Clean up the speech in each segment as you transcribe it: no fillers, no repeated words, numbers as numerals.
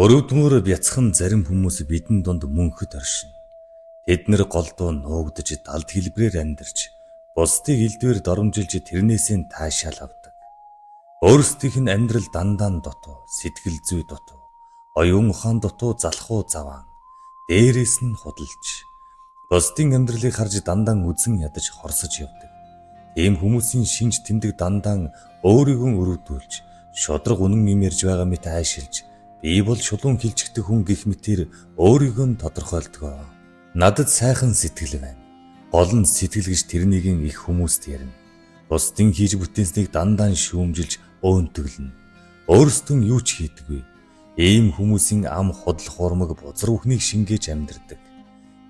Өрөвдмөр бяцхан зарим хүмүүс бидэн донд мөнхөд оршино. Тэд нэр голдуу нуугдж далд хэлбрээр амьдарч, бусдыг элдвэр доромжилж тэрнээсээ таашаал авдаг. Өөрсдийнх нь амьдрал дандаа дутуу, сэтгэл зүй дутуу, оюун ухаан дутуу, залхуу заваан, дээрээс нь худалж, бусдын амьдралыг харж дандаа үзэн ядаж хорсож явдаг. Ийм хүмүүсийн шинж тэмдэг дандаа өөрийгөө өрөвдүүлж, шудраг үнэн юм ярьж байгаа мэт айшилж, би бол шулуун хилчигдэх хүн гэх мэтээр өөрийгөө тодорхойлдог. Надад сайхан сэтгэл байна. Гол нь сэтгэл гэж тэрнийг их хүмүүст ярина. Бусдын хийж бүтээснийг дандаа шүүмжилж өөнтөглөнө. Өөрсдөө юу ч хийдэггүй. Ийм хүмүүсийн ам худлах урмаг бузар үхнийг шингээж амьдардаг.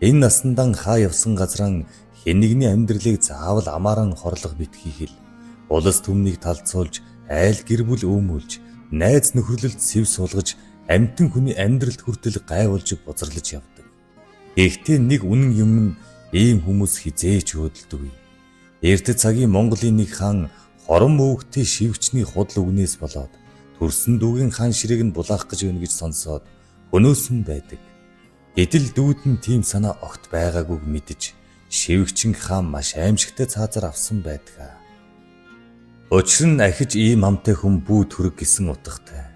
Энэ насандаа хаа явсан газраа хэнэгний амьдралыг заавал амааран хорлох битгий хэл. Улас түмнийг талцуулж, айл гэр бүл өөмүүлж, найз нөхөрлөлд сэв суулгаж, амьтан хүний амьдралд хүртэл гайвуулж бузарлаж явдаг. Гэхдээ нэг үнэн юм нь ийм хүмүүс хизээч өөдөлдөггүй. Эрт цагийн Монголын нэг хаан хорон мөвгтэй шивгчний худал үгнээс болоод төрсөн дүүгийн хаан ширээг нь булаах гэж байна гэж сонсоод хөнөөсөн байдаг. Гэтэл дүүд нь тийм санаа огт байгаагүй мэдэж шивгчин хаан маш аимшигтай цаазаар авсан байдаг. Учир нь ахиж ийм амтай хүн бүү төрөг гэсэн утгатай.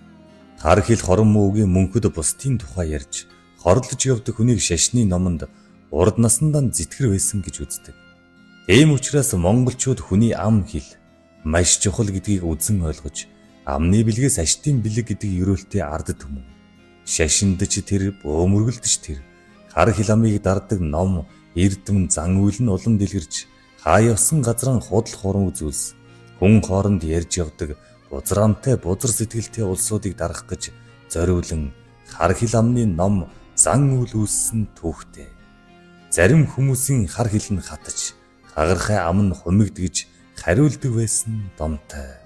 Хар хил хорон мөвгийн мөнхөд бусдын тухай ярьж хорлож явдаг хүнийг шашны номонд урд насандаа зэтгэр байсан гэж үздэг. Ийм учраас монголчууд хүний ам хил маш чухал гэдгийг үзэн ойлгож, амны бэлгээс аштын бэлэг гэдэг ерөөлтэй ард түмэн. Шашиндж тэр, бөөмөргөлдөж тэр, хар хил амыг дарддаг ном, эрдэм зан үйл нь улам дэлгэрч, хаа явсан газраа худлах урам үзүүлс, хүн хооронд ярьж явдаг бузрамтай бузар сэтгэлтэй улсуудыг дарах гэж зориулан хар хил амны ном зан үйл үүссэн түүхтэй. Зарим хүмүүсийн хар хил нь хатаж, хагархай ам нь хумигдгиж хариулдаг байсан домтой.